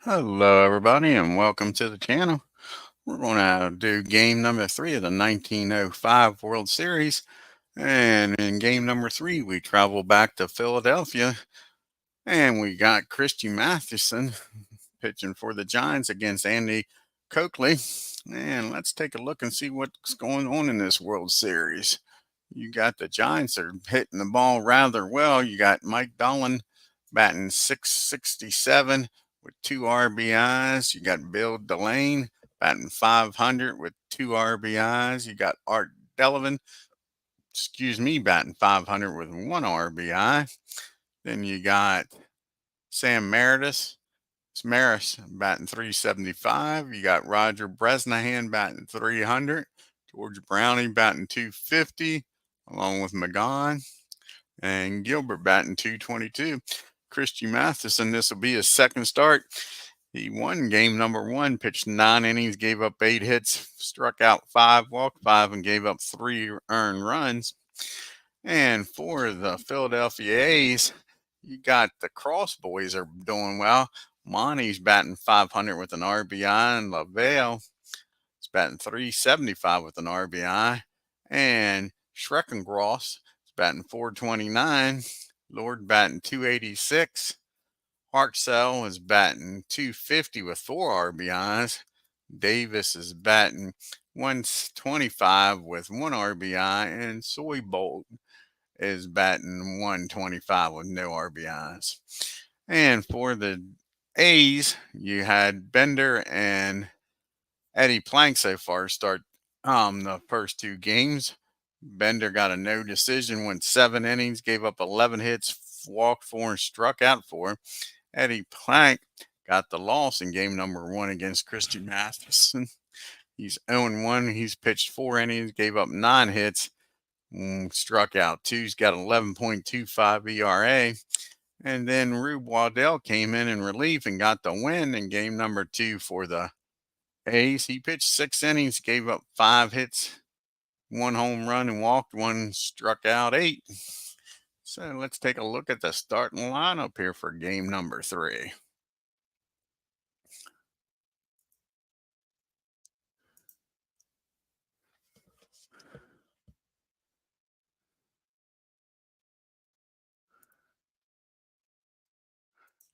Hello, everybody, and welcome to the channel. We're going to do game number 3 of the 1905 World Series. And in game number 3, we travel back to Philadelphia, and we got Christy Mathewson pitching for the Giants against Andy Coakley. And let's take a look and see what's going on in this World Series. You got the Giants are hitting the ball rather well. You got Mike Dolan batting .667 with 2 RBIs. You got Bill Delane batting .500 with 2 RBIs. You got Art Delavan, batting .500 with 1 RBI. Then you got Sam Maris batting .375. You got Roger Bresnahan batting .300. George Browning batting .250, along with McGaughan. And Gilbert batting .222. Christy Mathewson, this will be his second start. He won game number 1, pitched 9 innings, gave up 8 hits, struck out 5, walked 5, and gave up 3 earned runs. And for the Philadelphia A's, you got the Cross boys are doing well. Monty's batting .500 with an RBI, and LaVale is batting .375 with an RBI. And Schreckengross is batting .429. Lord batting .286. Hartzell is batting .250 with 4 RBIs. Davis is batting .125 with 1 RBI. And Soybold is batting .125 with no RBIs. And for the A's, you had Bender and Eddie Plank so far start the first 2 games. Bender got a no decision, went 7 innings, gave up 11 hits, walked 4, and struck out 4. Eddie Plank got the loss in game number 1 against Christy Mathewson. He's 0-1. He's pitched 4 innings, gave up 9 hits, struck out 2. He's got 11.25 ERA. And then Rube Waddell came in relief and got the win in game number 2 for the A's. He pitched 6 innings, gave up 5 hits, 1 home run, and walked 1, struck out 8. So let's take a look at the starting lineup here for game number 3.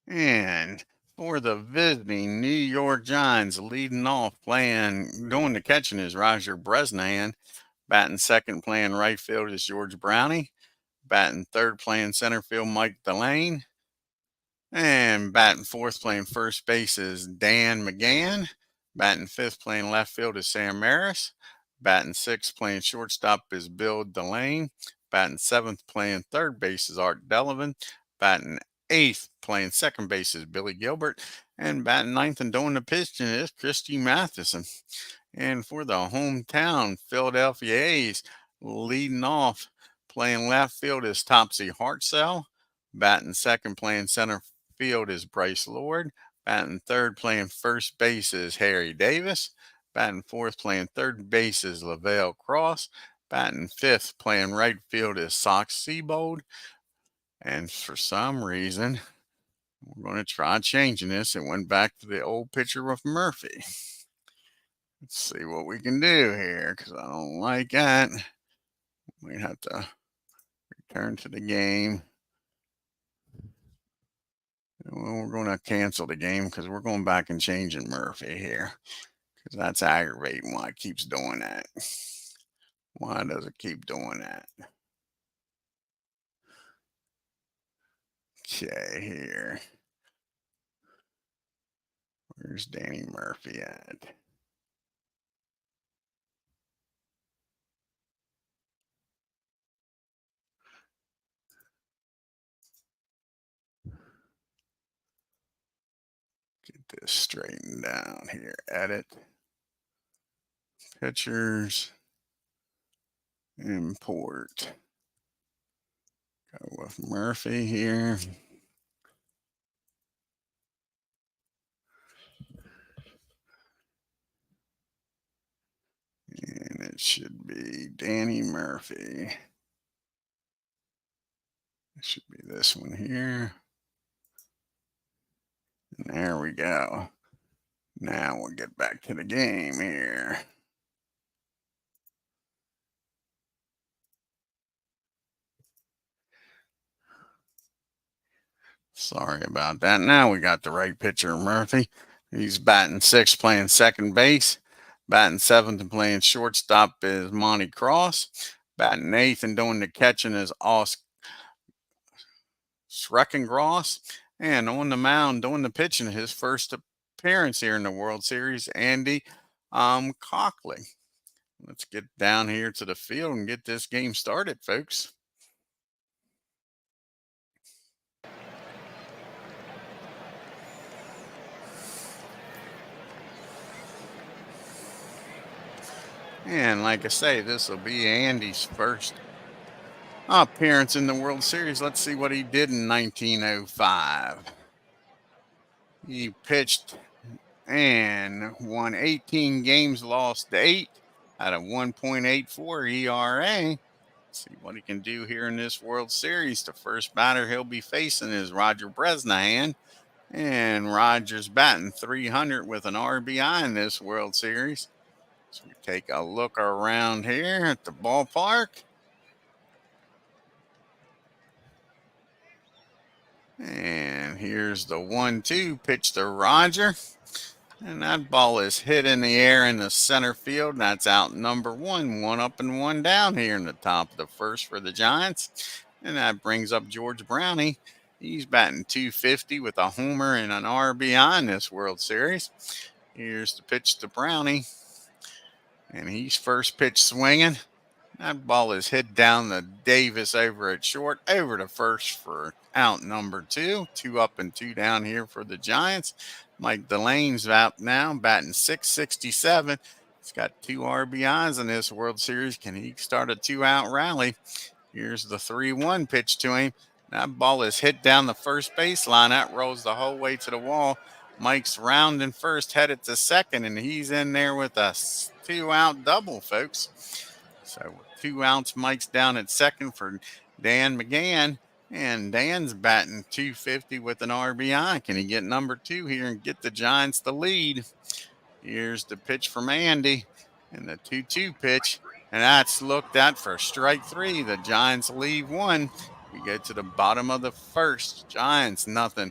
And for the visiting New York Giants, leading off going to catching is Roger Bresnahan. Batting second, playing right field is George Brownie. Batting third, playing center field, Mike Delane. And batting fourth, playing first base is Dan McGann. Batting fifth, playing left field is Sam Maris. Batting sixth, playing shortstop is Bill Delane. Batting seventh, playing third base is Art Delavan. Batting eighth, playing second base is Billy Gilbert. And batting ninth and doing the pitching is Christy Mathewson. And for the hometown Philadelphia A's, leading off, playing left field is Topsy Hartzell. Batting second, playing center field is Bryce Lord. Batting third, playing first base is Harry Davis. Batting fourth, playing third base is Lavelle Cross. Batting fifth, playing right field is Sox Seabold. And for some reason, we're going to try changing this. It went back to the old picture of Murphy. Let's see what we can do here, because I don't like that. We have to return to the game. Well, we're going to cancel the game because we're going back and changing Murphy here, because that's aggravating why it keeps doing that. Why does it keep doing that? Okay, here. Where's Danny Murphy at? Get this straightened down here. Edit. Pictures. Import. Go with Murphy here. And it should be Danny Murphy. It should be this one here. And there we we go. Now we'll get back to the game here. Sorry about that. Now we got the right pitcher, Murphy. He's batting sixth, playing second base. Batting seventh and playing shortstop is Monty Cross. Batting eighth and doing the catching is Os Schreckengross. And on the mound doing the pitching, his first appearance here in the World Series, Andy Cockley. Let's get down here to the field and get this game started, folks. And like I say, this will be Andy's first appearance in the World Series. Let's see what he did in 1905. He pitched and won 18 games, lost 8 at a 1.84 ERA. Let's see what he can do here in this World Series. The first batter he'll be facing is Roger Bresnahan. And Roger's batting .300 with an RBI in this World Series. So we take a look around here at the ballpark. And here's the 1-2 pitch to Roger. And that ball is hit in the air in the center field. That's out number 1. 1 up and 1 down here in the top of the first for the Giants. And that brings up George Brownie. He's batting .250 with a homer and an RBI in this World Series. Here's the pitch to Brownie. And he's first pitch swinging. That ball is hit down to Davis over at short, over to first for out number 2. 2 up and 2 down here for the Giants. Mike Delane's out now, batting .667. He's got 2 RBIs in this World Series. Can he start a 2-out rally? Here's the 3-1 pitch to him. That ball is hit down the first baseline. That rolls the whole way to the wall. Mike's rounding first, headed to second, and he's in there with a 2-out double, folks. So 2 outs, Mike's down at second for Dan McGann. And Dan's batting .250 with an RBI. Can he get number 2 here and get the Giants the lead? Here's the pitch from Andy and the 2-2 pitch. And that's looked at for strike 3. The Giants leave 1. We get to the bottom of the first. Giants nothing.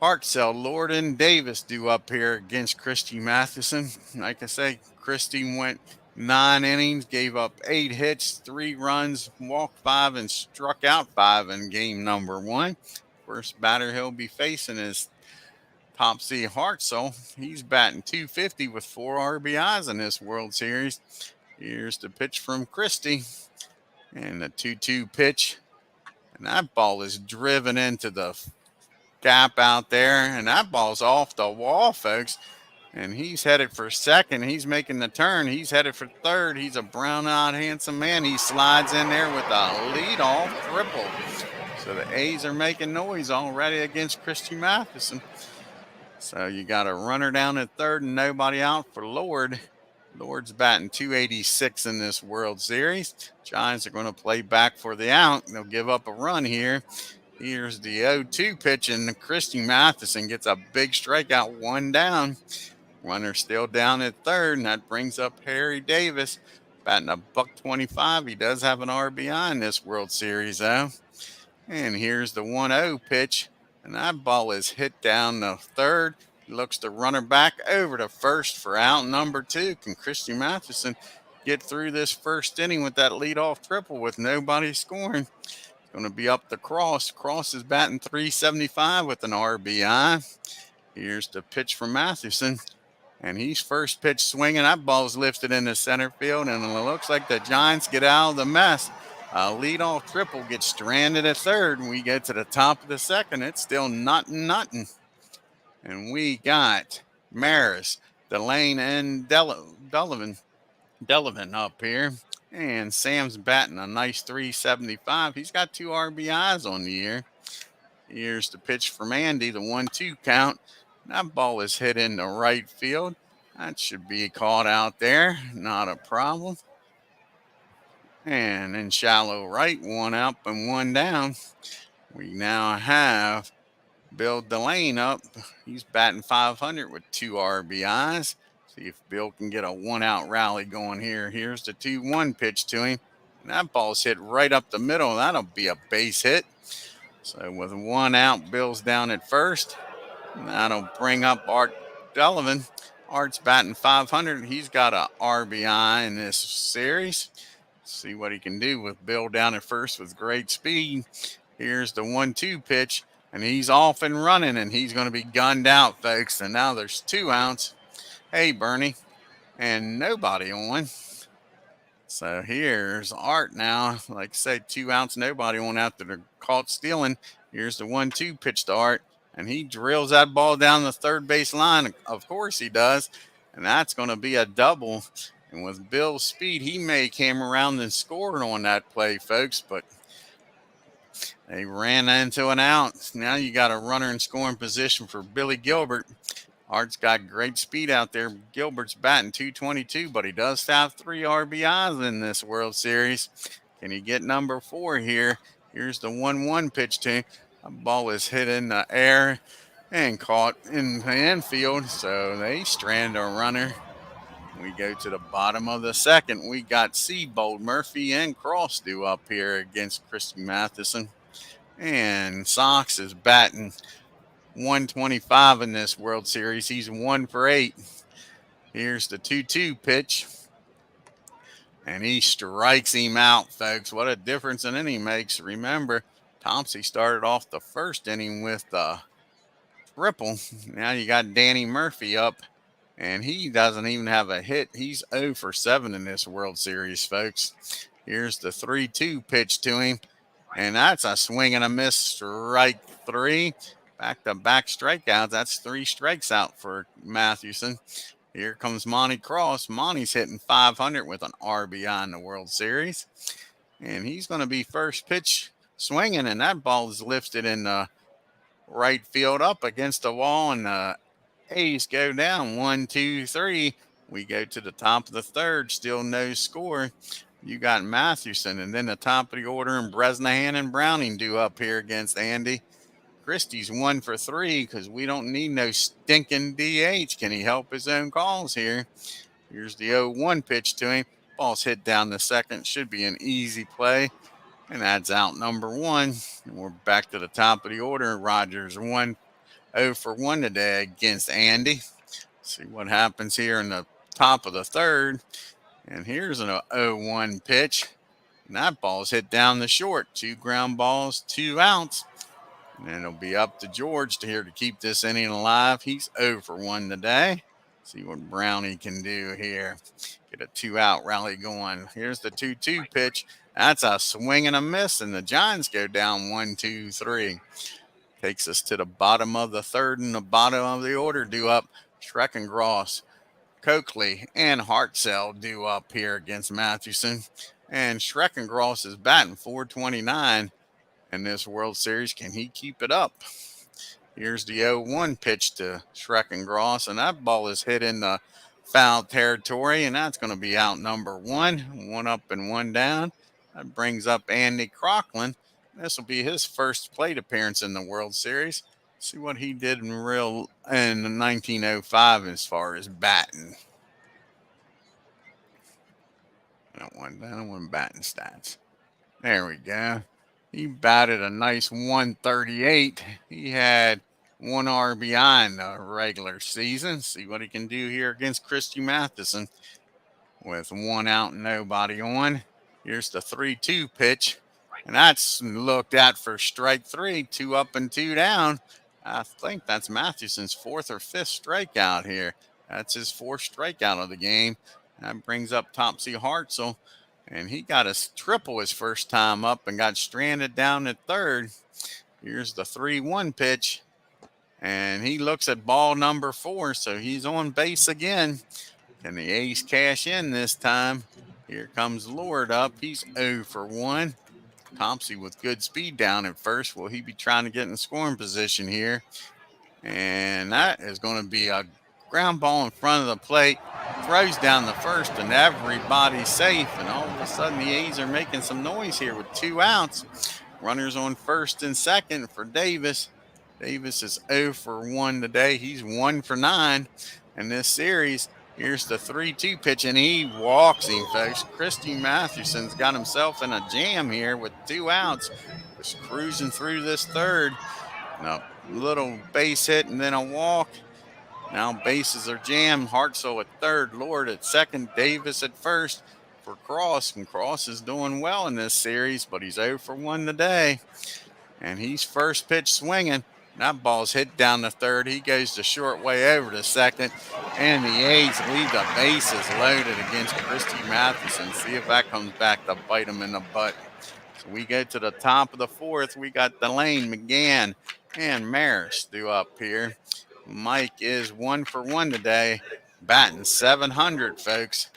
Hartzell, Lord, and Davis due up here against Christy Matheson. Like I say, Christy went 9 innings, gave up 8 hits, 3 runs, walked 5, and struck out 5 in game number 1. First batter he'll be facing is Topsy Hartzell. He's batting .250 with 4 RBIs in this World Series. Here's the pitch from Christie. And the 2-2 pitch. And that ball is driven into the gap out there. And that ball's off the wall, folks. And he's headed for second. He's making the turn. He's headed for third. He's a brown-eyed, handsome man. He slides in there with a leadoff triple. So the A's are making noise already against Christy Matheson. So you got a runner down at third and nobody out for Lord. Lord's batting .286 in this World Series. Giants are going to play back for the out. They'll give up a run here. Here's the 0-2 pitch, and Christy Matheson gets a big strikeout, 1 down. Runner still down at third, and that brings up Harry Davis, batting a $125. He does have an RBI in this World Series, though. And here's the 1-0 pitch, and that ball is hit down the third. He looks the runner back over to first for out number 2. Can Christy Matheson get through this first inning with that leadoff triple with nobody scoring? It's going to be up to Cross. Cross is batting .375 with an RBI. Here's the pitch from Matheson. And he's first pitch swinging. That ball's lifted into center field, and it looks like the Giants get out of the mess. A leadoff triple gets stranded at third, and we get to the top of the second. It's still nothing. And we got Maris, Delane, and Delavan up here. And Sam's batting a nice .375. He's got 2 RBIs on the year. Here's the pitch from Andy, the 1-2 count. That ball is hit into right field. That should be caught out there. Not a problem. And in shallow right, 1 up and 1 down. We now have Bill Delane up. He's batting 500 with 2 RBIs. See if Bill can get a 1-out rally going here. Here's the 2-1 pitch to him. And that ball's hit right up the middle. That'll be a base hit. So with 1 out, Bill's down at first. And that'll bring up Art Delavan. Art's batting 500. He's got a RBI in this series. See what he can do with Bill down at first with great speed. Here's the 1-2 pitch, and he's off and running, and he's going to be gunned out, folks. And now there's 2 outs. Hey, Bernie, and nobody on. So here's Art now. Like I said, 2 outs, nobody on after they're caught stealing. Here's the 1-2 pitch to Art, and he drills that ball down the third base line. Of course he does, and that's going to be a double. And with Bill's speed, he may came around and scored on that play, folks, but they ran into an out. Now you got a runner in scoring position for Billy Gilbert. Art's got great speed out there. Gilbert's batting .222, but he does have 3 RBIs in this World Series. Can he get number 4 here? Here's the 1-1 pitch to him. The ball is hit in the air and caught in the infield, so they strand a runner. We go to the bottom of the second. We got Seabold, Murphy, and Cross due up here against Christy Matheson. And Sox is batting .125 in this World Series. He's 1 for 8. Here's the 2-2 pitch. And he strikes him out, folks. What a difference an inning makes. Remember, Thompson started off the first inning with a triple. Now you got Danny Murphy up, and he doesn't even have a hit. He's 0 for 7 in this World Series, folks. Here's the 3-2 pitch to him, and that's a swing and a miss, strike 3. Back-to-back strikeouts. That's 3 strikes out for Mathewson. Here comes Monty Cross. Monty's hitting 500 with an RBI in the World Series. And he's going to be first pitch swinging, and that ball is lifted in the right field up against the wall, and the A's go down 1, 2, 3. We go to the top of the third, still no score. You got Mathewson, and then the top of the order, and Bresnahan and Browning due up here against Andy. Christie's 1 for 3 because we don't need no stinking DH. Can he help his own calls here? Here's the 0-1 pitch to him. Ball's hit down the second. Should be an easy play. And that's out number 1. And we're back to the top of the order. Rogers 0 for 1 today against Andy. See what happens here in the top of the third. And here's an 0-1 pitch. And that ball's hit down the short. 2 ground balls, 2 outs. And it'll be up to George to keep this inning alive. He's 0 for 1 today. See what Brownie can do here. Get a 2-out rally going. Here's the 2-2 pitch. That's a swing and a miss, and the Giants go down 1, 2, 3. Takes us to the bottom of the third, and the bottom of the order due up. Schreckengross, Coakley, and Hartzell due up here against Mathewson. And Schreckengross is batting .429 in this World Series. Can he keep it up? Here's the 0-1 pitch to Schreckengross, and that ball is hit in the foul territory, and that's going to be out number 1. 1 up and 1 down. That brings up Andy Crocklin. This will be his first plate appearance in the World Series. See what he did in 1905 as far as batting. That one down, 1 batting stats. There we go. He batted a nice 138. He had 1 RBI in the regular season. See what he can do here against Christy Matheson with 1 out and nobody on. Here's the 3-2 pitch. And that's looked at for strike 3, 2 up and 2 down. I think that's Mathewson's 4th or 5th strikeout here. That's his 4th strikeout of the game. That brings up Topsy Hartzell. And he got a triple his first time up and got stranded down at third. Here's the 3-1 pitch. And he looks at ball number 4, so he's on base again. Can the A's cash in this time? Here comes Lord up. He's 0 for 1. Thompson with good speed down at first. Will he be trying to get in scoring position here? And that is going to be a ground ball in front of the plate. Throws down the first, and everybody's safe. And all of a sudden, the A's are making some noise here with 2 outs. Runners on first and second for Davis. Davis is 0 for 1 today. He's 1 for 9 in this series. Here's the 3-2 pitch, and he walks him, folks. Christy Mathewson's got himself in a jam here with 2 outs. Was cruising through this third. And a little base hit and then a walk. Now bases are jammed. Hartzell at third, Lord at second, Davis at first for Cross. And Cross is doing well in this series, but he's 0 for 1 today. And he's first pitch swinging. That ball's hit down the third. He goes the short way over to second. And the A's leave the bases loaded against Christy Mathewson. See if that comes back to bite him in the butt. So we go to the top of the fourth. We got Delane, McGann, and Maris due up here. Mike is 1 for 1 today, batting 700, folks.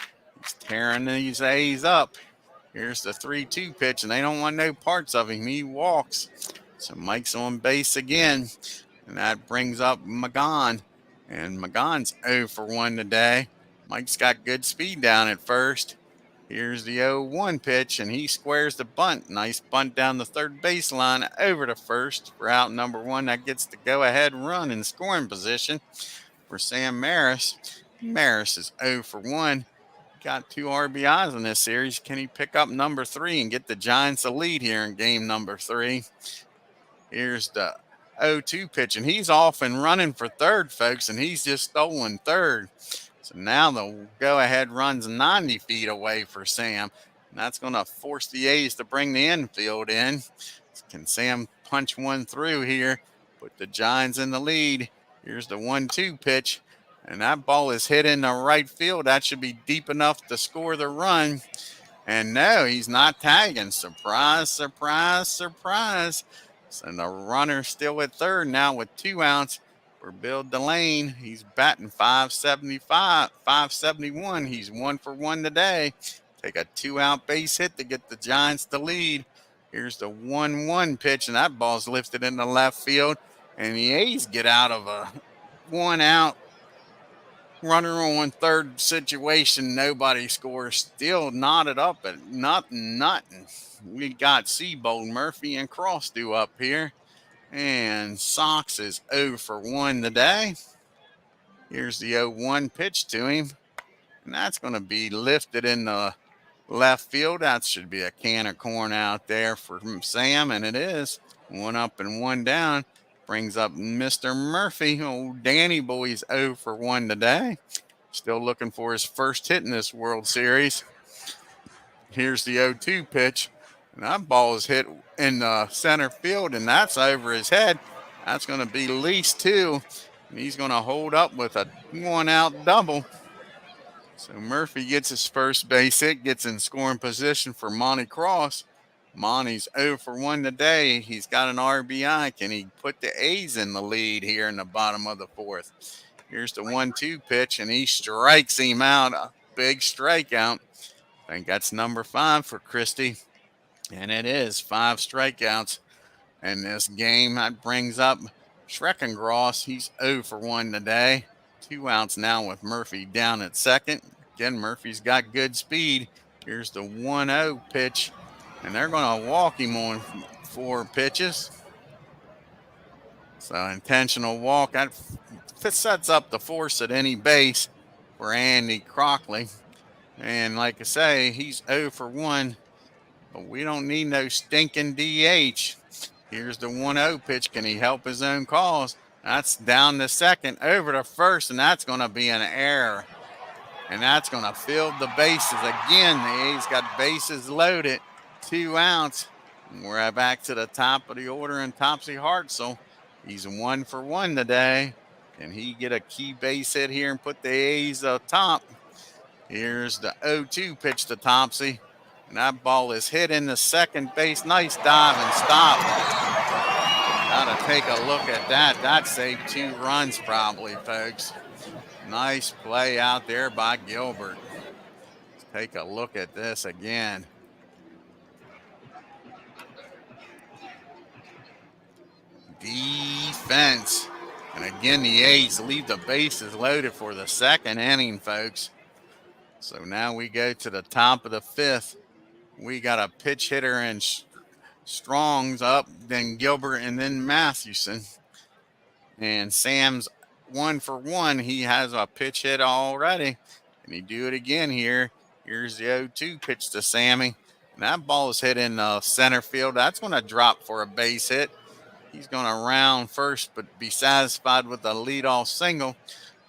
He's tearing these A's up. Here's the 3-2 pitch, and they don't want no parts of him. He walks. So Mike's on base again, and that brings up McGann. And McGann's 0 for 1 today. Mike's got good speed down at first. Here's the 0-1 pitch, and he squares the bunt. Nice bunt down the third baseline over to first for out number 1. That gets the go-ahead run in scoring position for Sam Maris. Maris is 0 for 1. Got 2 RBIs in this series. Can he pick up number 3 and get the Giants a lead here in game number 3? Here's the 0-2 pitch, and he's off and running for third, folks, and he's just stolen third. So now the go-ahead run's 90 feet away for Sam. And that's going to force the A's to bring the infield in. Can Sam punch one through here? Put the Giants in the lead. Here's the 1-2 pitch. And that ball is hit in the right field. That should be deep enough to score the run. And no, he's not tagging. Surprise, surprise, surprise. So the runner still at third now with 2 outs for Bill Delane. He's batting 575, 571. He's 1 for 1 today. Take a 2-out base hit to get the Giants the lead. Here's the 1-1 pitch, and that ball's lifted into left field. And the A's get out of a 1-out runner on third situation. Nobody scores. Still knotted up at nothing. We got Seabold, Murphy, and Cross due up here. And Sox is 0 for 1 today. Here's the 0-1 pitch to him. And that's going to be lifted in the left field. That should be a can of corn out there for Sam, and it is. 1 up and 1 down. Brings up Mr. Murphy. Old Danny Boy's 0 for 1 today. Still looking for his first hit in this World Series. Here's the 0-2 pitch. And that ball is hit in the center field, and that's over his head. That's going to be Lease 2. And he's going to hold up with a 1-out double. So Murphy gets his first base hit, gets in scoring position for Monty Cross. Monty's 0 for 1 today. He's got an RBI. Can he put the A's in the lead here in the bottom of the fourth? Here's the 1-2 pitch, and he strikes him out. A big strikeout. I think that's number 5 for Christie. And it is 5 strikeouts in this game. That brings up Schreckengross. He's 0 for 1 today. 2 outs now with Murphy down at second. Again, Murphy's got good speed. Here's the 1-0 pitch. And they're going to walk him on 4 pitches. So intentional walk. That sets up the force at any base for Andy Crockley. And like I say, he's 0 for 1. But we don't need no stinking DH. Here's the 1-0 pitch. Can he help his own cause? That's down to second, over to first, and that's going to be an error. And that's going to fill the bases again. The A's got bases loaded. 2 outs. We're back to the top of the order in Topsy Hartzell. He's 1 for 1 today. Can he get a key base hit here and put the A's up top? Here's the 0-2 pitch to Topsy. And that ball is hit in the second base. Nice dive and stop. Got to take a look at that. That saved 2 runs probably, folks. Nice play out there by Gilbert. Let's take a look at this again. Defense. And again, the A's leave the bases loaded for the second inning, folks. So now we go to the top of the 5th. We got a pitch hitter and Strong's up, then Gilbert, and then Mathewson. And Sam's 1 for 1. He has a pitch hit already. And he do it again here. Here's the 0-2 pitch to Sammy. And that ball is hit in center field. That's going to drop for a base hit. He's going to round first, but be satisfied with a leadoff single.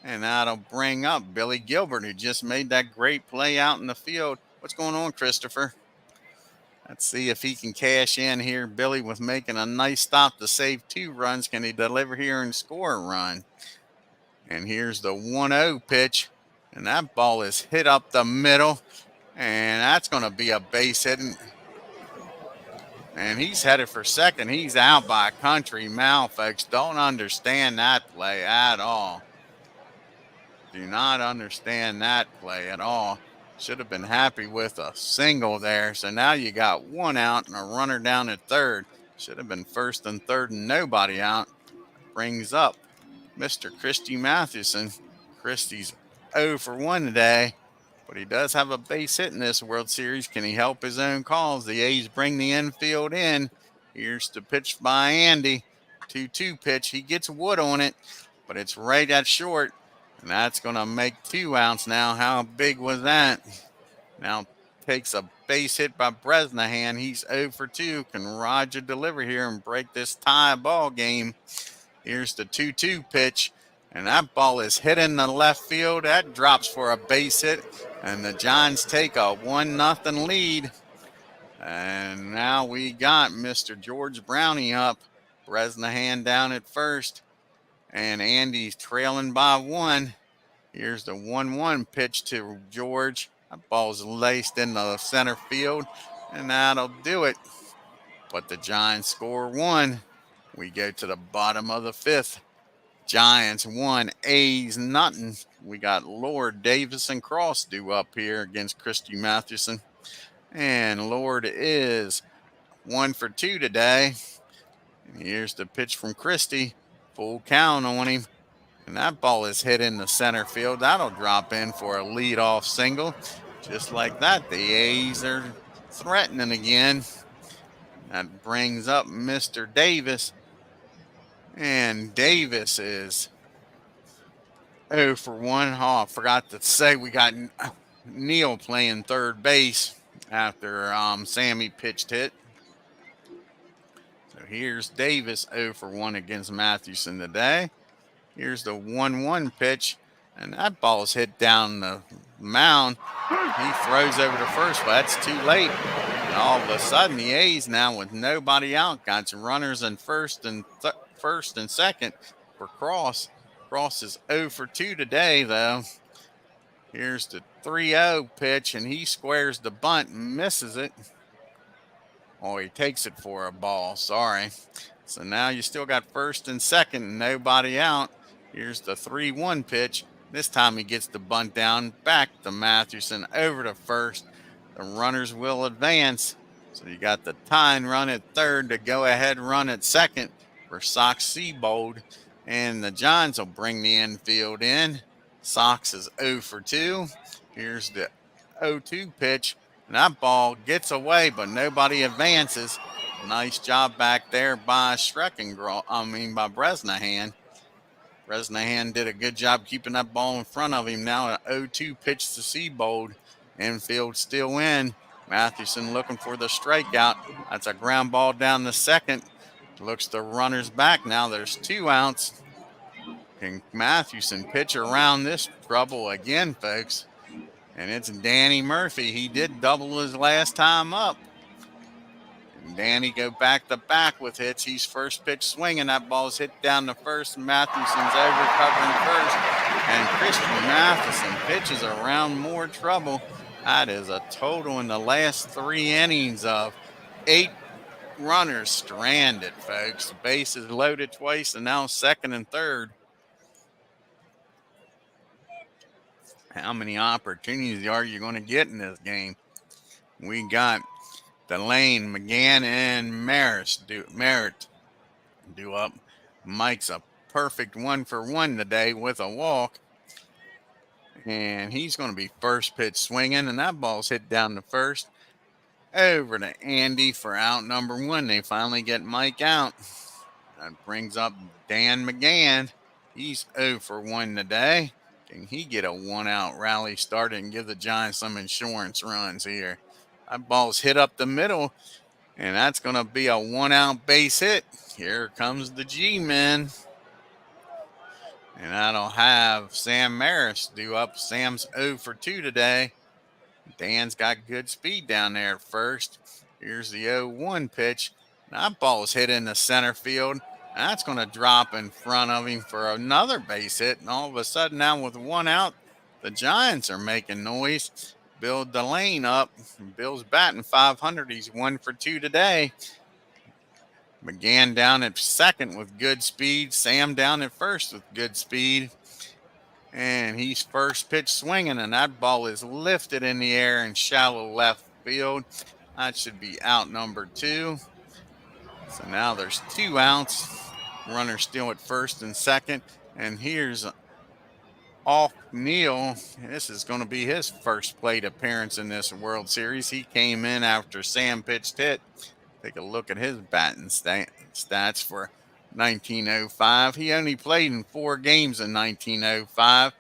And that'll bring up Billy Gilbert, who just made that great play out in the field. What's going on, Christopher? Let's see if he can cash in here. Billy was making a nice stop to save 2 runs. Can he deliver here and score a run? And here's the 1-0 pitch. And that ball is hit up the middle. And that's going to be a base hit. And he's headed for second. He's out by a country mile, folks. Don't understand that play at all. Do not understand that play at all. Should have been happy with a single there. So now you got 1 out and a runner down at third. Should have been first and third and nobody out. Brings up Mr. Christy Mathewson. Christy's 0 for 1 today, but he does have a base hit in this World Series. Can he help his own cause? The A's bring the infield in. Here's the pitch by Andy. 2-2 pitch. He gets wood on it, but it's right at short. And that's going to make 2 outs now. How big was that? Now takes a base hit by Bresnahan. He's 0 for 2. Can Roger deliver here and break this tie ball game? Here's the 2-2 pitch. And that ball is hit in the left field. That drops for a base hit. And the Giants take a 1-0 lead. And now we got Mr. George Brownie up. Bresnahan down at first. And Andy's trailing by 1. Here's the 1-1 pitch to George. That ball's laced in the center field, and that'll do it. But the Giants score 1. We go to the bottom of the 5th. Giants 1, A's nothing. We got Lord, Davis, and Cross due up here against Christy Mathewson. And Lord is 1 for 2 today. And here's the pitch from Christy. Full count on him. And that ball is hit in the center field. That'll drop in for a leadoff single. Just like that, the A's are threatening again. That brings up Mr. Davis. And Davis is 0 for 1. Oh, I forgot to say we got Neal playing third base after Sammy pitched hit. So here's Davis 0 for 1 against Mathewson today. Here's the 1-1 pitch, and that ball is hit down the mound. He throws over to first, but that's too late. And all of a sudden, the A's now with nobody out got some runners in first and second for Cross. Cross is 0 for 2 today, though. Here's the 3-0 pitch, and he squares the bunt and misses it. Oh, he takes it for a ball. Sorry. So now you still got first and second and nobody out. Here's the 3-1 pitch. This time he gets the bunt down back to Mathewson over to first. The runners will advance. So you got the tying run at third, the go-ahead run at second for Sox Seabold. And the Giants will bring the infield in. Sox is 0 for 2. Here's the 0-2 pitch. And that ball gets away, but nobody advances. Nice job back there by Bresnahan. Bresnahan did a good job keeping that ball in front of him. Now an 0-2 pitch to Seabold. Infield still in. Mathewson looking for the strikeout. That's a ground ball down the second. Looks the runners back. Now there's 2 outs. Can Mathewson pitch around this trouble again, folks? And it's Danny Murphy. He did double his last time up. Danny go back to back with hits. He's first pitch swinging. That ball's hit down to first. Mathewson's over covering first. And Christian Matheson pitches around more trouble. That is a total in the last 3 innings of 8 runners stranded, folks. The bases loaded twice and now second and third. How many opportunities are you going to get in this game? We got Delane, McGann, and Merritt do up. Mike's a perfect 1 for 1 today with a walk. And he's going to be first pitch swinging, and that ball's hit down to first. Over to Andy for out number 1. They finally get Mike out. That brings up Dan McGann. He's 0 for 1 today. Can he get a 1-out rally started and give the Giants some insurance runs here? That ball's hit up the middle, and that's going to be a 1-out base hit. Here comes the G-men. And that'll have Sam Maris due up. Sam's 0 for 2 today. Dan's got good speed down there at first. Here's the 0-1 pitch. That ball's hit in the center field. That's going to drop in front of him for another base hit. And all of a sudden now with 1 out, the Giants are making noise. Bill Delane up. Bill's batting .500. He's 1 for 2 today. McGann down at second with good speed. Sam down at first with good speed. And he's first pitch swinging, and that ball is lifted in the air in shallow left field. That should be out number 2. So now there's 2 outs. Runner still at first and second. And here's Off Neal. This is going to be his first plate appearance in this World Series. He came in after Sam pitched hit. Take a look at his batting stats for 1905. He only played in 4 games in 1905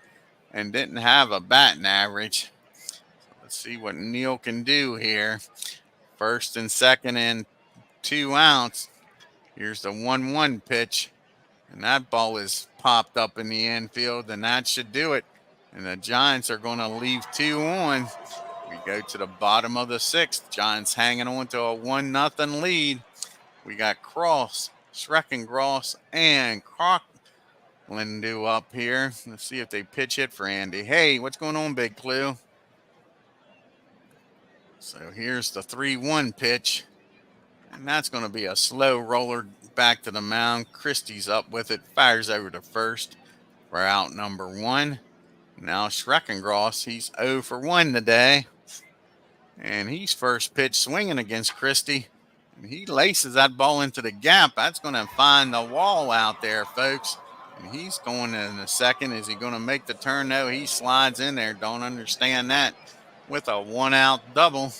and didn't have a batting average. So let's see what Neal can do here. First and second and 2 outs. Here's the 1-1 pitch. And that ball is popped up in the infield, and that should do it. And the Giants are going to leave 2 on. We go to the bottom of the 6th. Giants hanging on to a 1-0 lead. We got Cross, Schreckengross, and Coughlin due up here. Let's see if they pitch it for Andy. Hey, what's going on, Big Clue? So here's the 3-1 pitch. And that's going to be a slow roller back to the mound. Christie's up with it, fires over to first for out number 1. Now Schreckengross, he's 0 for 1 today. And he's first pitch swinging against Christie. And he laces that ball into the gap. That's going to find the wall out there, folks. And he's going in the second. Is he going to make the turn? No, he slides in there. Don't understand that. With a 1-out double.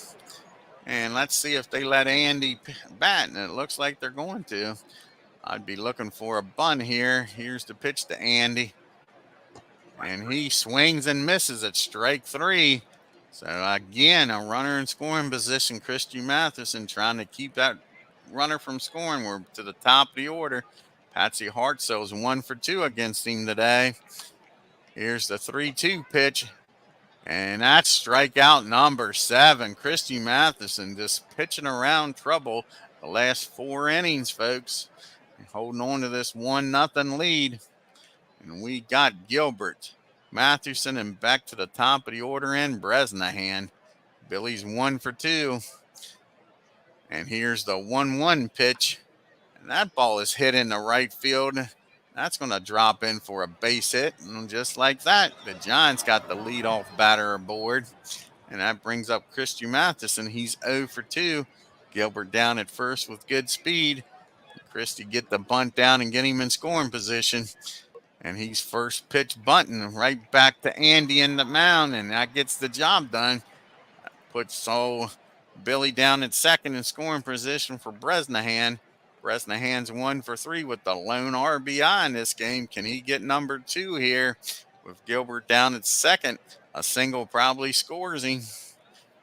And let's see if they let Andy bat. And it looks like they're going to. I'd be looking for a bunt here. Here's the pitch to Andy. And he swings and misses at strike 3. So again, a runner in scoring position. Christian Matheson trying to keep that runner from scoring. We're to the top of the order. Patsy Hartzell's 1 for 2 against him today. Here's the 3-2 pitch. And that's strikeout number 7. Christy Matheson just pitching around trouble the last 4 innings, folks. Holding on to this 1-0 lead. And we got Gilbert, Matheson, and back to the top of the order in Bresnahan. Billy's 1 for 2. And here's the 1-1 pitch. And that ball is hit in the right field. That's going to drop in for a base hit. And just like that, the Giants got the leadoff batter aboard. And that brings up Christian Matheson. He's 0 for 2. Gilbert down at first with good speed. Christie get the bunt down and get him in scoring position. And he's first pitch bunting right back to Andy in the mound. And that gets the job done. Puts Billy down at second in scoring position for Bresnahan. Bresnahan's 1 for 3 with the lone RBI in this game. Can he get number 2 here? With Gilbert down at second, a single probably scores him.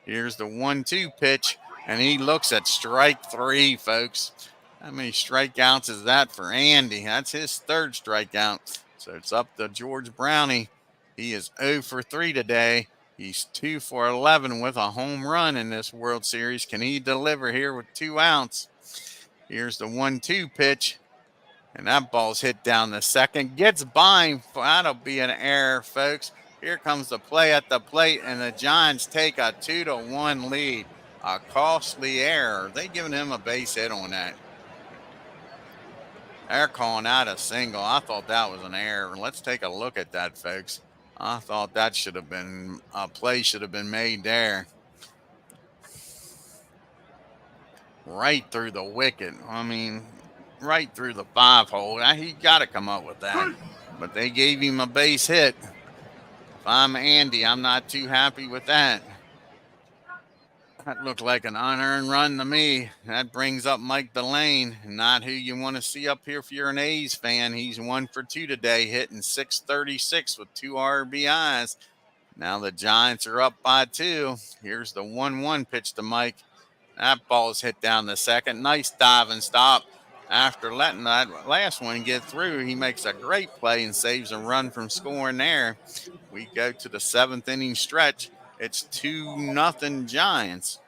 Here's the 1-2 pitch, and he looks at strike 3, folks. How many strikeouts is that for Andy? That's his 3rd strikeout. So it's up to George Brownie. He is 0 for 3 today. He's 2 for 11 with a home run in this World Series. Can he deliver here with 2 outs? Here's the 1-2 pitch. And that ball's hit down the second. Gets by him. That'll be an error, folks. Here comes the play at the plate, and the Giants take a 2-1 lead. A costly error. They giving him a base hit on that. They're calling out a single. I thought that was an error. Let's take a look at that, folks. I thought that should have been a play should have been made there. Right through the wicket. I mean, right through the 5-hole. He got to come up with that. But they gave him a base hit. If I'm Andy, I'm not too happy with that. That looked like an unearned run to me. That brings up Mike Delane, not who you want to see up here if you're an A's fan. He's 1 for 2 today, hitting 636 with 2 RBIs. Now the Giants are up by 2. Here's the 1-1 pitch to Mike. That ball is hit down the second. Nice dive and stop. After letting that last one get through, he makes a great play and saves a run from scoring there. We go to the 7th inning stretch. It's 2-0 Giants.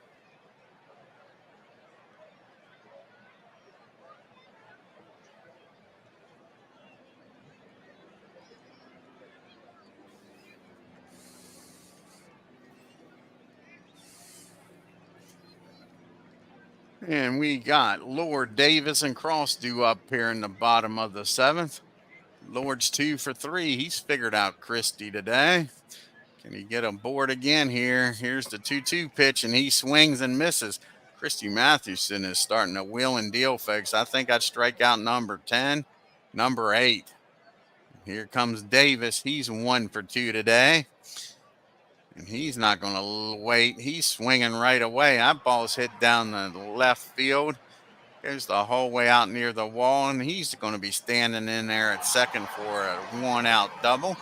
And we got Lord Davis and Cross due up here in the bottom of the 7th. Lord's 2 for 3. He's figured out Christie today. Can he get him board again here? Here's the 2-2 pitch, and he swings and misses. Christy Mathewson is starting to wheel and deal, folks. I think I'd strike out number 10, number 8. Here comes Davis. He's 1 for 2 today. And he's not going to wait. He's swinging right away. That ball's hit down the left field. Goes the whole way out near the wall, and he's going to be standing in there at second for a 1-out double.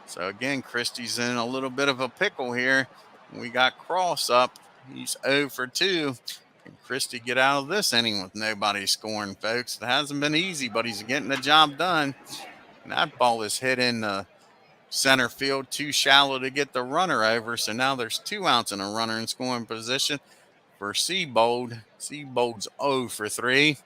So again, Christie's in a little bit of a pickle here. We got Cross up. He's 0 for 2. Can Christie get out of this inning with nobody scoring, folks? It hasn't been easy, but he's getting the job done. And that ball is hit in the center field, too shallow to get the runner over. So now there's 2 outs and a runner in scoring position for Seabold. Seabold's 0 for 3.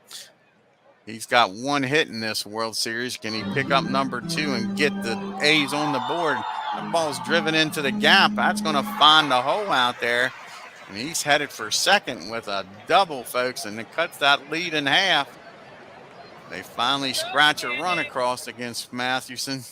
He's got 1 hit in this World Series. Can he pick up number 2 and get the A's on the board? That ball's driven into the gap. That's going to find the hole out there. And he's headed for second with a double, folks, and it cuts that lead in half. They finally scratch a run across against Mathewson.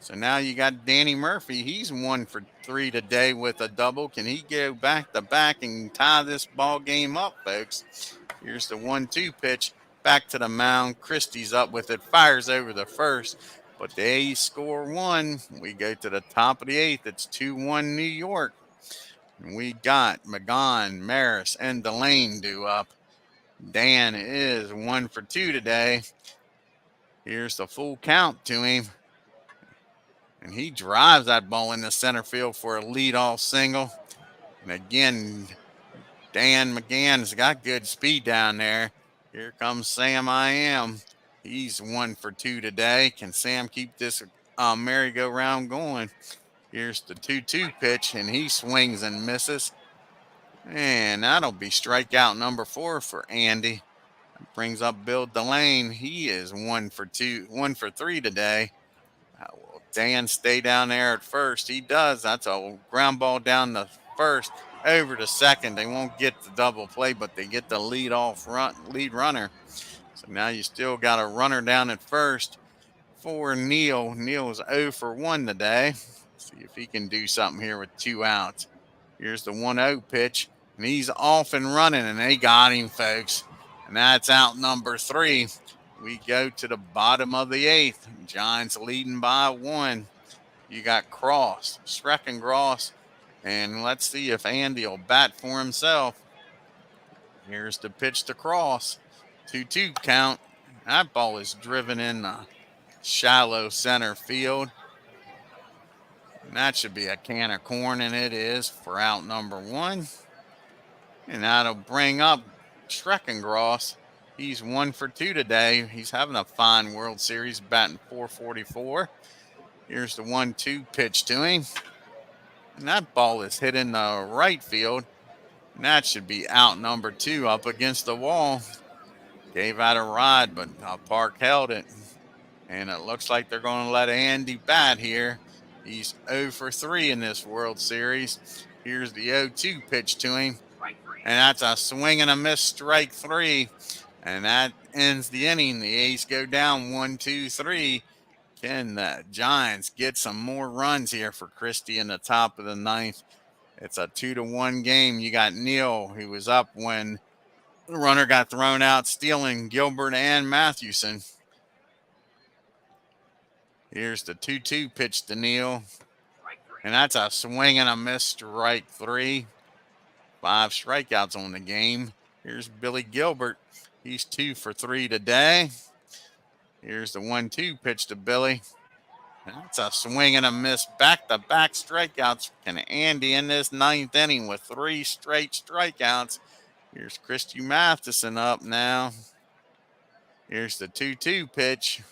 So now you got Danny Murphy. He's 1 for 3 today with a double. Can he go back to back and tie this ball game up, folks? Here's the 1-2 pitch. Back to the mound. Christie's up with it. Fires over the first. But the A's score 1. We go to the top of the 8th. It's 2-1 New York. And we got McGon, Maris, and Delane due up. Dan is 1 for 2 today. Here's the full count to him. And he drives that ball in the center field for a leadoff single. And again, Dan McGann's got good speed down there. Here comes Sam I Am. He's 1 for 2 today. Can Sam keep this merry-go-round going? Here's the 2-2 pitch, and he swings and misses. And that'll be strikeout number 4 for Andy. That brings up Bill Delane. He is 1 for 3 today. Will Dan stay down there at first? He does. That's a ground ball down the first, over to second. They won't get the double play, but they get the lead runner. So now you still got a runner down at first for Neal. Neal's 0 for 1 today. See if he can do something here with 2 outs. Here's the 1-0 pitch, and he's off and running, and they got him, folks. And that's out number 3. We go to the bottom of the 8th. Giants leading by 1. You got Cross, Schreckengross, and let's see if Andy will bat for himself. Here's the pitch to Cross. 2-2 count. That ball is driven in the shallow center field. And that should be a can of corn, and it is for out number 1. And that'll bring up Schreckengross. He's 1 for 2 today. He's having a fine World Series, batting .444. Here's the 1-2 pitch to him. And that ball is hit in the right field. And that should be out number 2 up against the wall. Gave out a ride, but Park held it. And it looks like they're going to let Andy bat here. He's 0 for 3 in this World Series. Here's the 0-2 pitch to him. And that's a swing and a miss, strike 3. And that ends the inning. The A's go down 1-2-3. Can the Giants get some more runs here for Christie in the top of the 9th? It's a 2-1 game. You got Neal, who was up when the runner got thrown out, stealing Gilbert and Mathewson. Here's the 2-2 pitch to Neal. And that's a swing and a miss, strike 3. 5 strikeouts on the game. Here's Billy Gilbert. He's 2 for 3 today. Here's the 1-2 pitch to Billy. That's a swing and a miss. Back-to-back strikeouts. Can Andy in this 9th inning with 3 straight strikeouts? Here's Christy Matheson up now. Here's the 2-2 pitch.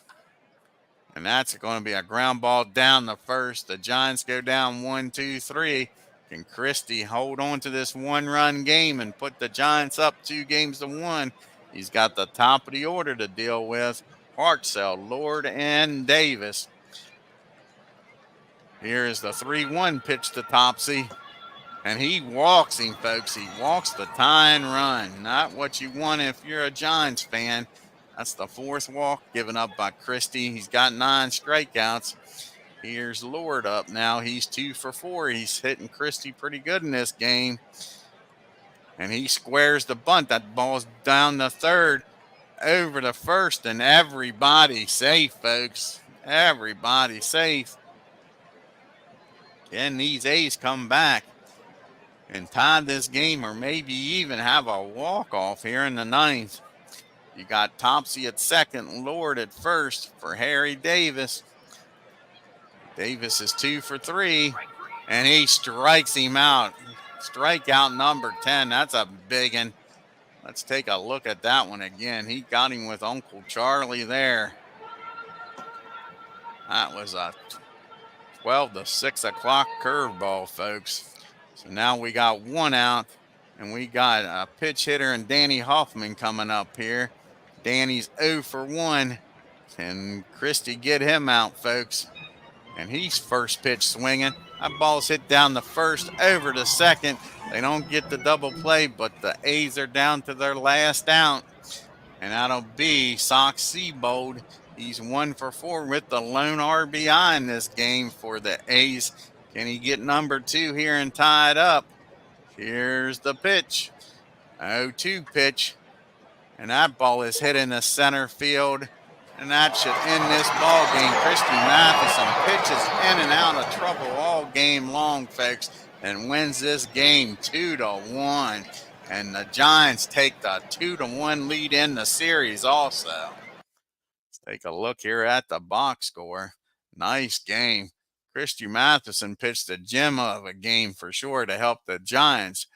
And that's going to be a ground ball down the first. The Giants go down 1-2-3. Can Christie hold on to this 1-run game and put the Giants up 2-1? He's got the top of the order to deal with. Hartzell, Lord, and Davis. Here is the 3-1 pitch to Topsy. And he walks him, folks. He walks the tying run. Not what you want if you're a Giants fan. That's the 4th walk given up by Christie. He's got 9 strikeouts. Here's Lord up now. He's 2 for 4. He's hitting Christie pretty good in this game. And he squares the bunt. That ball's down the third, over the first, and everybody safe, folks. Everybody safe. Can these A's come back and tie this game, or maybe even have a walk-off here in the 9th? You got Topsy at second, Lord at first for Harry Davis. Davis is 2 for 3, and he strikes him out. Strikeout number 10. That's a big one. Let's take a look at that one again. He got him with Uncle Charlie there. That was a 12 to 6 o'clock curveball, folks. So now we got 1 out, and we got a pitch hitter and Danny Hoffman coming up here. Danny's 0 for 1. Can Christie get him out, folks? And he's first pitch swinging. That ball's hit down the first, over to second. They don't get the double play, but the A's are down to their last out. And that'll be Sox Seabold. He's 1 for 4 with the lone RBI in this game for the A's. Can he get number 2 here and tie it up? Here's the pitch. 0-2 pitch. And that ball is hit in the center field. And that should end this ball game. Christy Matheson pitches in and out of trouble all game long, folks, and wins this game 2-1. And the Giants take the 2-1 lead in the series also. Let's take a look here at the box score. Nice game. Christy Matheson pitched a gem of a game for sure to help the Giants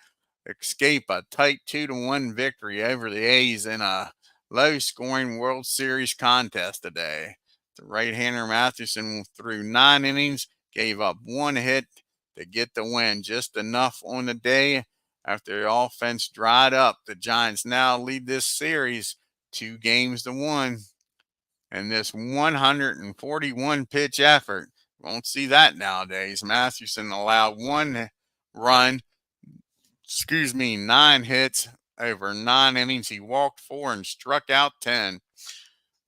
escape a tight 2-1 victory over the A's in a low-scoring World Series contest today. The right-hander Matheson threw 9 innings, gave up 1 hit to get the win, just enough on the day. After the offense dried up, the Giants now lead this series 2-1. And this 141 pitch effort, won't see that nowadays. Matheson allowed 9 hits over 9 innings. He walked 4 and struck out 10.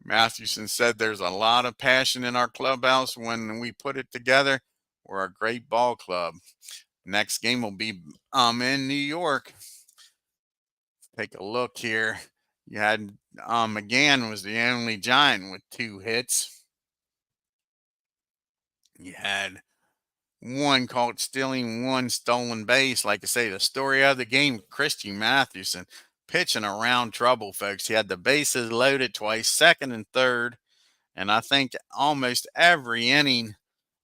Matheson said there's a lot of passion in our clubhouse when we put it together. We're a great ball club. Next game will be in New York. Take a look here. You had McGann was the only Giant with 2 hits. You had 1 caught stealing, 1 stolen base. Like I say, the story of the game, Christy Matheson pitching around trouble, folks. He had the bases loaded twice, second and third. And I think almost every inning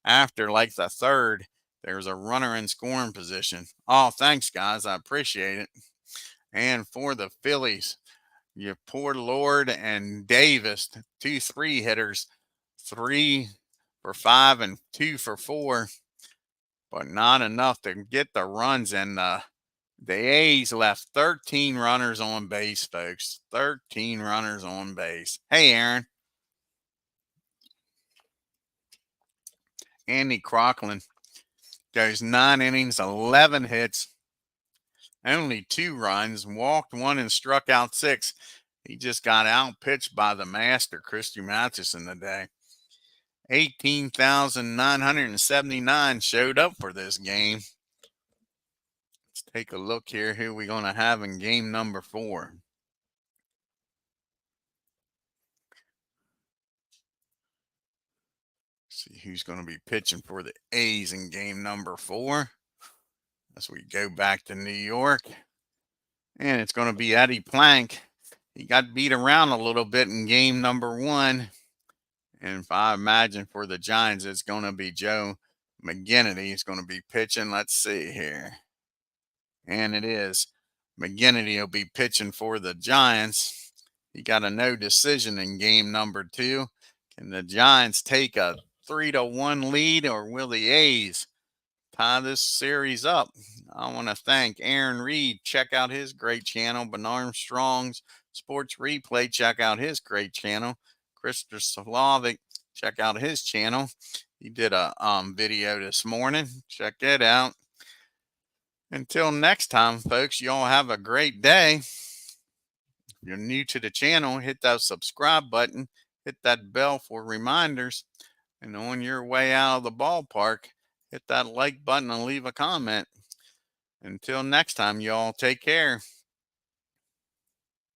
after like the third, there was a runner in scoring position. Oh, thanks, guys. I appreciate it. And for the Phillies, you poor Lord and Davis, 2 3-hitters, 3 for 5 and 2 for 4. But not enough to get the runs. And the A's left 13 runners on base, folks. 13 runners on base. Hey, Aaron. Andy Crocklin goes 9 innings, 11 hits, only 2 runs, walked 1 and struck out 6. He just got out-pitched by the master, Christy Matheson, today. 18,979 showed up for this game. Let's take a look here who we're going to have in game number 4. See who's going to be pitching for the A's in game number 4. as we go back to New York. And it's going to be Eddie Plank. He got beat around a little bit in game number 1. And if I imagine for the Giants, it's going to be Joe McGinnity. He's going to be pitching. Let's see here. And it is. McGinnity will be pitching for the Giants. He got a no decision in game number 2. Can the Giants take a 3-1 lead, or will the A's tie this series up? I want to thank Aaron Reed. Check out his great channel. Ben Armstrong's Sports Replay. Check out his great channel. Christopher Slavic. Check out his channel. He did a video this morning. Check it out. Until next time, folks, y'all have a great day. If you're new to the channel, hit that subscribe button. Hit that bell for reminders. And on your way out of the ballpark, hit that like button and leave a comment. Until next time, y'all, take care.